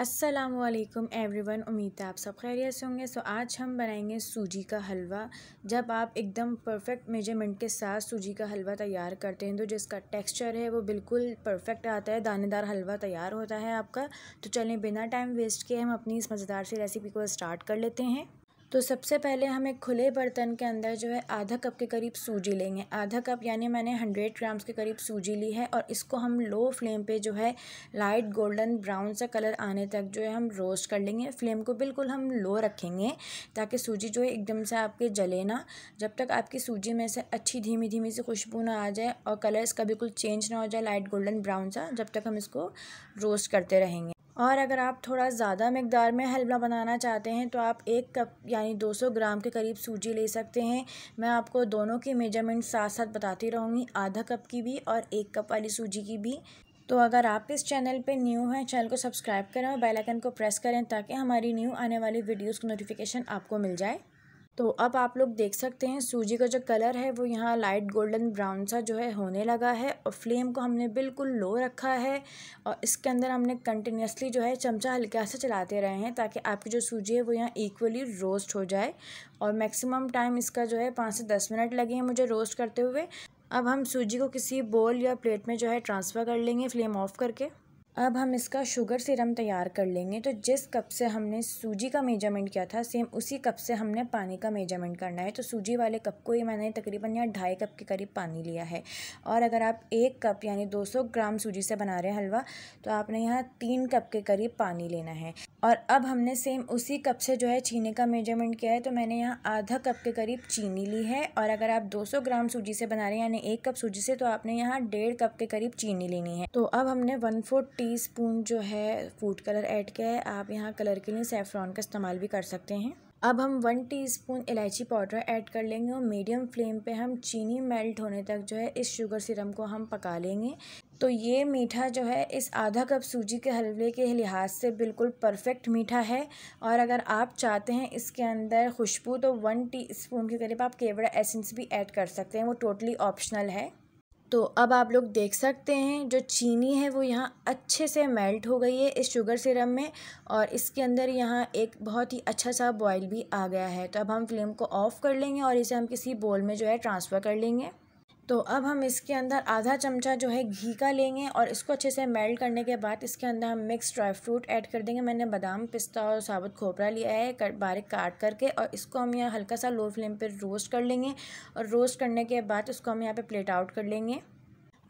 अस्सलामुअलैकुम एवरीवन। उम्मीद है आप सब खैरियत से होंगे। आज हम बनाएंगे सूजी का हलवा। जब आप एकदम परफेक्ट मेजरमेंट के साथ सूजी का हलवा तैयार करते हैं तो जिसका टेक्सचर है वो बिल्कुल परफेक्ट आता है, दानेदार हलवा तैयार होता है आपका। तो चलें बिना टाइम वेस्ट किए हम अपनी इस मज़ेदार सी रेसिपी को स्टार्ट कर लेते हैं। तो सबसे पहले हम एक खुले बर्तन के अंदर जो है आधा कप के करीब सूजी लेंगे। आधा कप यानी मैंने 100 ग्राम्स के करीब सूजी ली है और इसको हम लो फ्लेम पे जो है लाइट गोल्डन ब्राउन सा कलर आने तक जो है हम रोस्ट कर लेंगे। फ्लेम को बिल्कुल हम लो रखेंगे ताकि सूजी जो है एकदम से आपके जले ना। जब तक आपकी सूजी में से अच्छी धीमी धीमी सी खुशबू ना आ जाए और कलर इसका बिल्कुल चेंज ना हो जाए लाइट गोल्डन ब्राउन सा, जब तक हम इसको रोस्ट करते रहेंगे। और अगर आप थोड़ा ज़्यादा मकदार में हलवा बनाना चाहते हैं तो आप 1 कप यानी 200 ग्राम के करीब सूजी ले सकते हैं। मैं आपको दोनों की मेजरमेंट साथ साथ बताती रहूँगी, आधा कप की भी और 1 कप वाली सूजी की भी। तो अगर आप इस चैनल पे न्यू हैं, चैनल को सब्सक्राइब करें और बेल आइकन को प्रेस करें ताकि हमारी न्यू आने वाली वीडियोज़ की नोटिफिकेशन आपको मिल जाए। तो अब आप लोग देख सकते हैं सूजी का जो कलर है वो यहाँ लाइट गोल्डन ब्राउन सा जो है होने लगा है और फ्लेम को हमने बिल्कुल लो रखा है। और इसके अंदर हमने कंटिन्यूसली जो है चमचा हल्का से चलाते रहे हैं ताकि आपकी जो सूजी है वो यहाँ इक्वली रोस्ट हो जाए। और मैक्सिमम टाइम इसका जो है 5 से 10 मिनट लगे हैं मुझे रोस्ट करते हुए। अब हम सूजी को किसी बोल या प्लेट में जो है ट्रांसफ़र कर लेंगे फ्लेम ऑफ करके। अब हम इसका शुगर सिरम तैयार कर लेंगे। तो जिस कप से हमने सूजी का मेजरमेंट किया था सेम उसी कप से हमने पानी का मेजरमेंट करना है। तो सूजी वाले कप को ही मैंने तकरीबन यहाँ 2.5 कप के करीब पानी लिया है। और अगर आप 1 कप यानी 200 ग्राम सूजी से बना रहे हैं हलवा तो आपने यहाँ 3 कप के करीब पानी लेना है। और अब हमने सेम उसी कप से जो है चीनी का मेजरमेंट किया है। तो मैंने यहाँ आधा कप के करीब चीनी ली है। और अगर आप 200 ग्राम सूजी से बना रहे हैं यानी 1 कप सूजी से तो आपने यहाँ 1.5 कप के करीब चीनी लेनी है। तो अब हमने 1/4 टीस्पून जो है फूड कलर ऐड किया है। आप यहाँ कलर के लिए सैफ़रॉन का इस्तेमाल भी कर सकते हैं। अब हम 1 टीस्पून इलायची पाउडर ऐड कर लेंगे और मीडियम फ्लेम पे हम चीनी मेल्ट होने तक जो है इस शुगर सिरम को हम पका लेंगे। तो ये मीठा जो है इस आधा कप सूजी के हलवे के लिहाज से बिल्कुल परफेक्ट मीठा है। और अगर आप चाहते हैं इसके अंदर खुशबू तो 1 टीस्पून के करीब आप केवड़ा एसेंस भी ऐड कर सकते हैं, वो टोटली ऑप्शनल है। तो अब आप लोग देख सकते हैं जो चीनी है वो यहाँ अच्छे से मेल्ट हो गई है इस शुगर सिरम में और इसके अंदर यहाँ एक बहुत ही अच्छा सा बॉयल भी आ गया है। तो अब हम फ्लेम को ऑफ़ कर लेंगे और इसे हम किसी बोल में जो है ट्रांसफ़र कर लेंगे। तो अब हम इसके अंदर आधा चमचा जो है घी का लेंगे और इसको अच्छे से मेल्ट करने के बाद इसके अंदर हम मिक्स ड्राई फ्रूट ऐड कर देंगे। मैंने बादाम, पिस्ता और साबुत खोपरा लिया है बारीक काट करके और इसको हम यहाँ हल्का सा लो फ्लेम पे रोस्ट कर लेंगे। और रोस्ट करने के बाद इसको हम यहाँ पे प्लेट आउट कर लेंगे।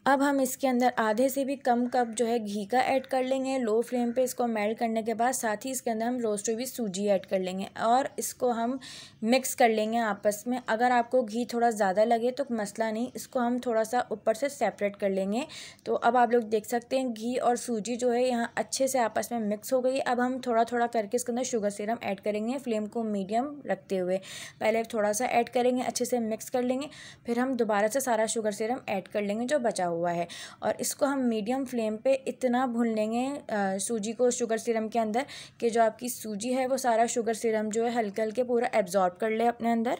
अब हम इसके अंदर आधे से भी कम कप जो है घी का ऐड कर लेंगे लो फ्लेम पे। इसको मेल्ट करने के बाद साथ ही इसके अंदर हम रोस्ट हुई सूजी ऐड कर लेंगे और इसको हम मिक्स कर लेंगे आपस में। अगर आपको घी थोड़ा ज़्यादा लगे तो मसला नहीं, इसको हम थोड़ा सा ऊपर से सेपरेट कर लेंगे। तो अब आप लोग देख सकते हैं घी और सूजी जो है यहाँ अच्छे से आपस में मिक्स हो गई। अब हम थोड़ा थोड़ा करके इसके अंदर शुगर सिरम ऐड करेंगे फ्लेम को मीडियम रखते हुए। पहले थोड़ा सा ऐड करेंगे, अच्छे से मिक्स कर लेंगे, फिर हम दोबारा से सारा शुगर सिरम ऐड कर लेंगे जो बचा हुआ है। और इसको हम मीडियम फ्लेम पे इतना भून लेंगे सूजी को शुगर सिरम के अंदर कि जो आपकी सूजी है वो सारा शुगर सिरम जो है हल्के हल्के पूरा एब्जॉर्ब कर ले अपने अंदर।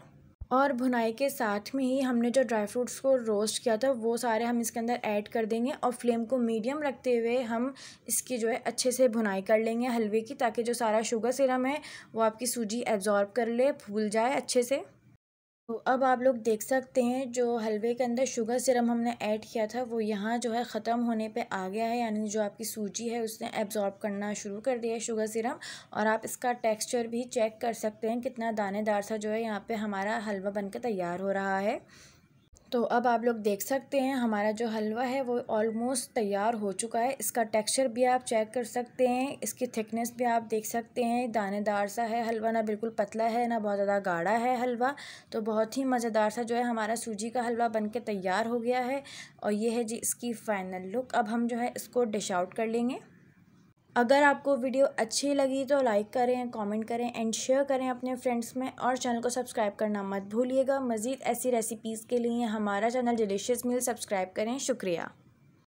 और भुनाई के साथ में ही हमने जो ड्राई फ्रूट्स को रोस्ट किया था वो सारे हम इसके अंदर ऐड कर देंगे और फ्लेम को मीडियम रखते हुए हम इसकी जो है अच्छे से भुनाई कर लेंगे हलवे की, ताकि जो सारा शुगर सिरम है वो आपकी सूजी एब्जॉर्ब कर ले, फूल जाए अच्छे से। तो अब आप लोग देख सकते हैं जो हलवे के अंदर शुगर सिरम हमने ऐड किया था वो यहाँ जो है ख़त्म होने पे आ गया है, यानी जो आपकी सूजी है उसने एब्जॉर्ब करना शुरू कर दिया है शुगर सिरम। और आप इसका टेक्सचर भी चेक कर सकते हैं कितना दानेदार सा जो है यहाँ पे हमारा हलवा बनकर तैयार हो रहा है। तो अब आप लोग देख सकते हैं हमारा जो हलवा है वो ऑलमोस्ट तैयार हो चुका है। इसका टेक्सचर भी आप चेक कर सकते हैं, इसकी थिकनेस भी आप देख सकते हैं, दानेदार सा है हलवा, ना बिल्कुल पतला है ना बहुत ज़्यादा गाढ़ा है हलवा। तो बहुत ही मज़ेदार सा जो है हमारा सूजी का हलवा बनके तैयार हो गया है। और ये है जी इसकी फ़ाइनल लुक। अब हम जो है इसको डिश आउट कर लेंगे। अगर आपको वीडियो अच्छी लगी तो लाइक करें, कमेंट करें एंड शेयर करें अपने फ्रेंड्स में और चैनल को सब्सक्राइब करना मत भूलिएगा। मज़ीद ऐसी रेसिपीज़ के लिए हमारा चैनल डिलीशियस मील सब्सक्राइब करें। शुक्रिया।